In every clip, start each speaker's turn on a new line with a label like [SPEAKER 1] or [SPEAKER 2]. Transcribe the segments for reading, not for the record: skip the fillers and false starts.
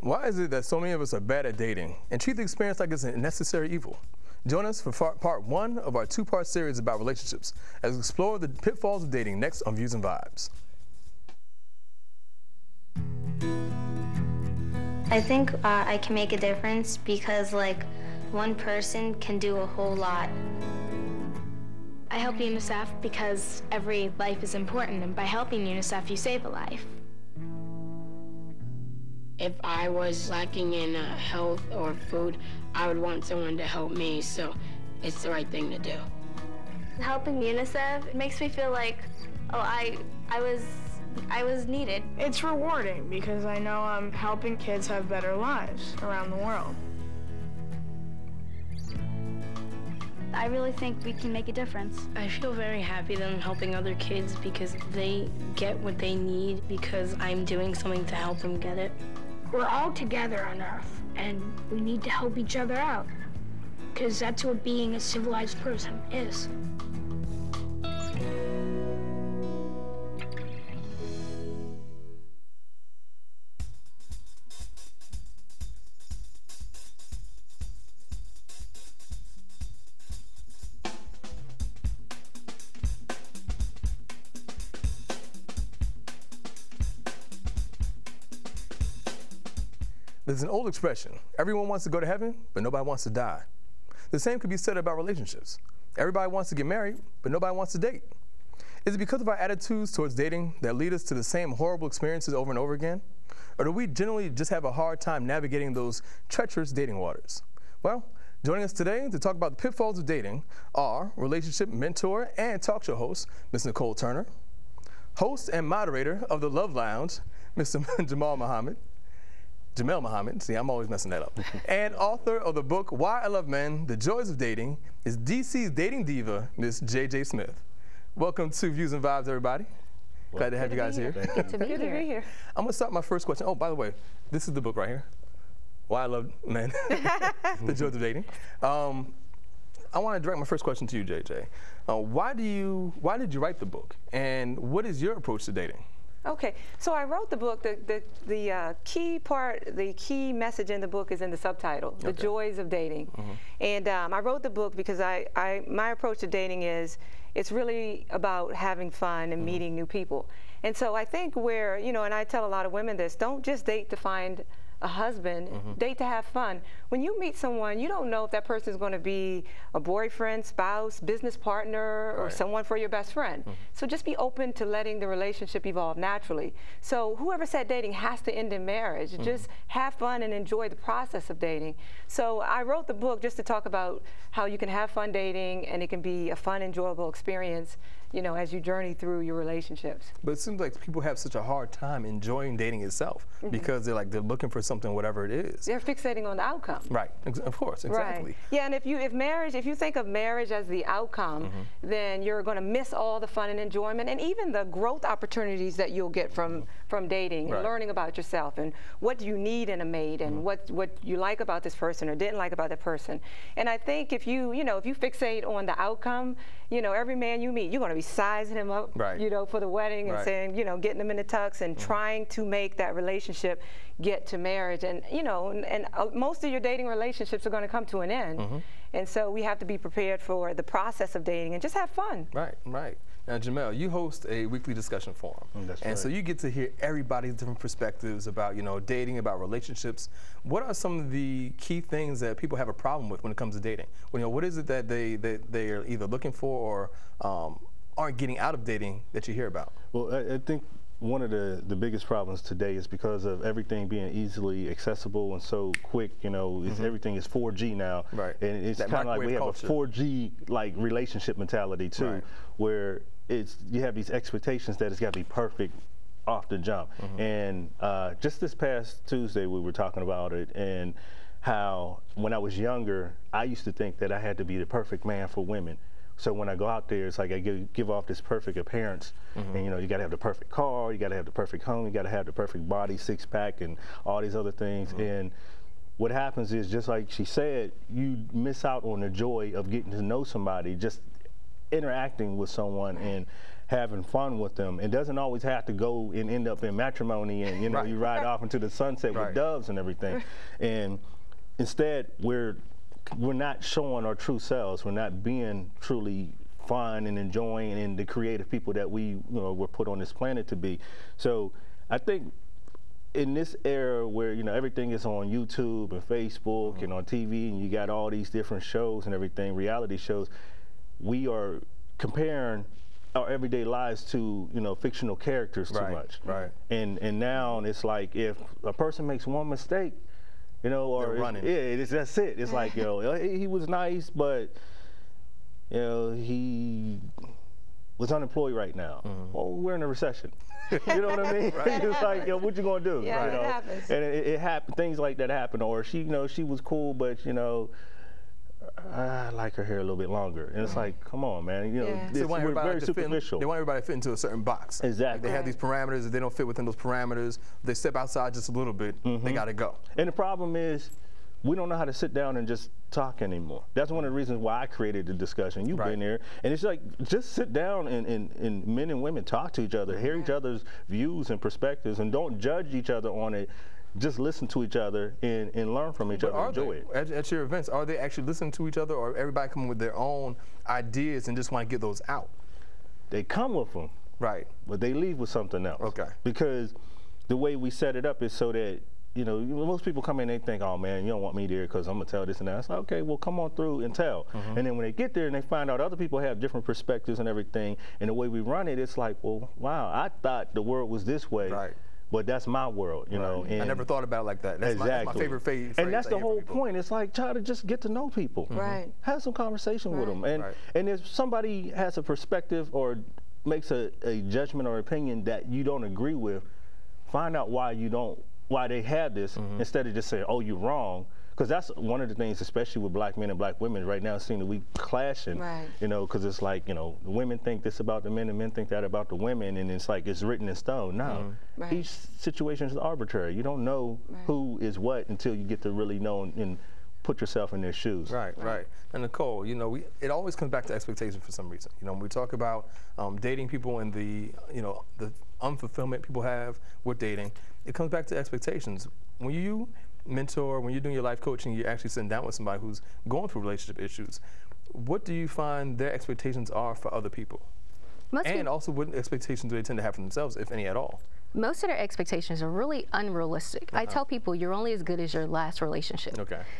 [SPEAKER 1] Why is it that so many of us are bad at dating and treat the experience like it's a necessary evil? Join us for part one of our two-part series about relationships as we explore the pitfalls of dating next on Views and Vibes.
[SPEAKER 2] I think I can make a difference because, like, one person can do a whole lot.
[SPEAKER 3] I help UNICEF because every life is important, and by helping UNICEF, you save a life.
[SPEAKER 4] If I was lacking in health or food, I would want someone to help me, so it's the right thing to do.
[SPEAKER 3] Helping UNICEF makes me feel like, oh, I was needed.
[SPEAKER 5] It's rewarding because I know I'm helping kids have better lives around the world.
[SPEAKER 6] I really think we can make a difference.
[SPEAKER 7] I feel very happy that I'm helping other kids because they get what they need because I'm doing something to help them get it.
[SPEAKER 8] We're all together on Earth, and we need to help each other out, because that's what being a civilized person is.
[SPEAKER 1] There's an old expression, everyone wants to go to heaven, but nobody wants to die. The same could be said about relationships. Everybody wants to get married, but nobody wants to date. Is it because of our attitudes towards dating that lead us to the same horrible experiences over and over again? Or do we generally just have a hard time navigating those treacherous dating waters? Well, joining us today to talk about the pitfalls of dating are relationship mentor and talk show host, Ms. Nicole Turner, host and moderator of the Love Lounge, Mr. Jamal Muhammad, see, I'm always messing that up, and author of the book, Why I Love Men, The Joys of Dating, is DC's dating diva, Ms. JJ Smith. Welcome to Views and Vibes, everybody. Glad to have you guys here.
[SPEAKER 6] Good to be here.
[SPEAKER 1] I'm gonna start my first question. Oh, by the way, this is the book right here, Why I Love Men, The Joys of Dating. I want to direct my first question to you, JJ. Why did you write the book, and what is your approach to dating?
[SPEAKER 9] Okay, so I wrote the book. The key message in the book is in the subtitle, The Joys of Dating. And I wrote the book because my approach to dating is, it's really about having fun and meeting new people. And so I think and I tell a lot of women this, don't just date to find a husband, date to have fun. When you meet someone, you don't know if that person is going to be a boyfriend, spouse, business partner, or someone for your best friend. So just be open to letting the relationship evolve naturally. So whoever said dating has to end in marriage. Just have fun and enjoy the process of dating. So I wrote the book just to talk about how you can have fun dating, and it can be a fun, enjoyable experience, as you journey through your relationships.
[SPEAKER 1] But it seems like people have such a hard time enjoying dating itself because they're looking for something, whatever it is.
[SPEAKER 9] They're fixating on the outcome.
[SPEAKER 1] Right, of course, exactly.
[SPEAKER 9] Right. Yeah, and if you think of marriage as the outcome, then you're going to miss all the fun and enjoyment, and even the growth opportunities that you'll get from dating and learning about yourself and what you need in a mate and what you like about this person or didn't like about that person. And I think if you fixate on the outcome, every man you meet, you're going to be sizing him up, for the wedding and saying, getting him in the tux and trying to make that relationship get to marriage. And, most of your dating relationships are going to come to an end. And so we have to be prepared for the process of dating and just have fun.
[SPEAKER 1] Right. Now, Jamal, you host a weekly discussion forum. And so you get to hear everybody's different perspectives about, dating, about relationships. What are some of the key things that people have a problem with when it comes to dating? What is it that they are either looking for or aren't getting out of dating that you hear about?
[SPEAKER 10] Well, I think one of the biggest problems today is because of everything being easily accessible and so quick. Everything is 4G now, and it's kind of like we have a 4G relationship mentality too, where you have these expectations that it's got to be perfect off the jump. And just this past Tuesday, we were talking about it and how when I was younger, I used to think that I had to be the perfect man for women. So when I go out there, it's like I give off this perfect appearance, and you got to have the perfect car, you got to have the perfect home, you got to have the perfect body, six-pack, and all these other things. And what happens is, just like she said, you miss out on the joy of getting to know somebody, just interacting with someone and having fun with them. It doesn't always have to go and end up in matrimony and, you know, you ride off into the sunset with doves and everything. And instead, we're not showing our true selves. We're not being truly fun and enjoying and the creative people that we, you know, were put on this planet to be. So I think in this era where, you know, everything is on YouTube and Facebook and on TV, and you got all these different shows and everything, reality shows, we are comparing our everyday lives to, you know, fictional characters too much. And now it's like if a person makes one mistake, you know, or that's it. It's like, you know, he was nice, but, you know, he was unemployed right now. Well, we're in a recession. You know what I mean? It's like, yo, what you gonna do?
[SPEAKER 9] Yeah,
[SPEAKER 10] you know?
[SPEAKER 9] It happens.
[SPEAKER 10] And it happened. Things like that happen. Or she, you know, she was cool, but you know, I like her hair a little bit longer. And it's like, come on, man. You know,
[SPEAKER 1] so
[SPEAKER 10] we're very superficial.
[SPEAKER 1] They want everybody to fit into a certain box.
[SPEAKER 10] Exactly.
[SPEAKER 1] Like they have these parameters. If they don't fit within those parameters, they step outside just a little bit, they got to go.
[SPEAKER 10] And the problem is, we don't know how to sit down and just talk anymore. That's one of the reasons why I created the discussion. You've been there. And it's like, just sit down and men and women talk to each other, hear each other's views and perspectives, and don't judge each other on it. Just listen to each other and learn from each other and enjoy it.
[SPEAKER 1] At your events, are they actually listening to each other, or everybody coming with their own ideas and just want to get those out?
[SPEAKER 10] They come with them. But they leave with something else. Because the way we set it up is so that, you know, most people come in, they think, oh man, you don't want me there because I'm gonna tell this and that. It's like, okay, well, come on through and tell. And then when they get there and they find out other people have different perspectives and everything, and the way we run it, it's like, well, wow, I thought the world was this way. But that's my world, you know. And
[SPEAKER 1] I never thought about it like that. That's my favorite phrase.
[SPEAKER 10] And that's the whole point. It's like, try to just get to know people. Have some conversation with them. And if somebody has a perspective or makes a judgment or opinion that you don't agree with, find out why they had this, instead of just saying, oh, you're wrong. Because that's one of the things, especially with black men and black women right now, seem to be clashing, you know, because it's like, you know, the women think this about the men and men think that about the women, and it's like it's written in stone. No, each situation is arbitrary. You don't know who is what until you get to really know and put yourself in their shoes.
[SPEAKER 1] And Nicole, you know, it always comes back to expectations for some reason. You know, when we talk about dating people and the, you know, the unfulfillment people have with dating, it comes back to expectations. When you mentor, when you're doing your life coaching, you're actually sitting down with somebody who's going through relationship issues. What do you find their expectations are for other people? And also, what expectations do they tend to have for themselves, if any at all?
[SPEAKER 11] Most of their expectations are really unrealistic. I tell people you're only as good as your last relationship.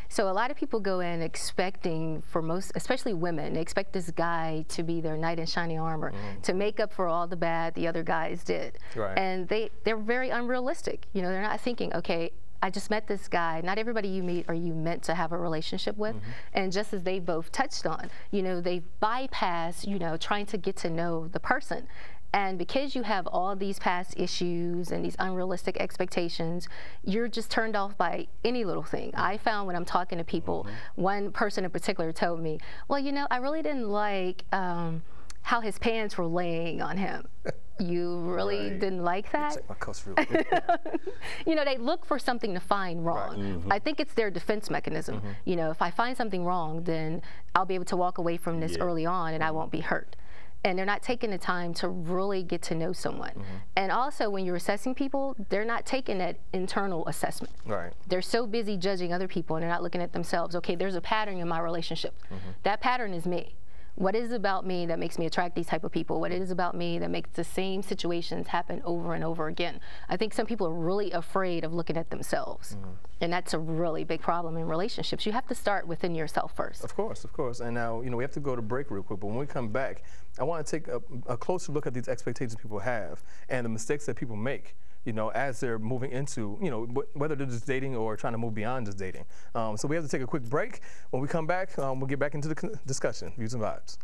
[SPEAKER 11] So a lot of people go in expecting, for most, especially women, they expect this guy to be their knight in shining armor, to make up for all the bad the other guys did. And they're very unrealistic. You know, they're not thinking, okay, I just met this guy. Not everybody you meet are you meant to have a relationship with. And just as they both touched on, you know, they bypass, you know, trying to get to know the person. And because you have all these past issues and these unrealistic expectations, you're just turned off by any little thing. I found when I'm talking to people, one person in particular told me, well, you know, I really didn't like how his pants were laying on him. You really didn't like that?
[SPEAKER 1] Check my cuss real quick.
[SPEAKER 11] You know, they look for something to find wrong. I think it's their defense mechanism. You know, if I find something wrong, then I'll be able to walk away from this early on and I won't be hurt. And they're not taking the time to really get to know someone. And also, when you're assessing people, they're not taking that internal assessment. They're so busy judging other people and they're not looking at themselves. Okay, there's a pattern in my relationship. That pattern is me. What is it about me that makes me attract these type of people? What is it about me that makes the same situations happen over and over again? I think some people are really afraid of looking at themselves. And that's a really big problem in relationships. You have to start within yourself first.
[SPEAKER 1] Of course, of course. And now, you know, we have to go to break real quick, but when we come back, I want to take a closer look at these expectations people have and the mistakes that people make, you know, as they're moving into, you know, whether they're just dating or trying to move beyond just dating. So we have to take a quick break. When we come back, we'll get back into the discussion, Views and Vibes.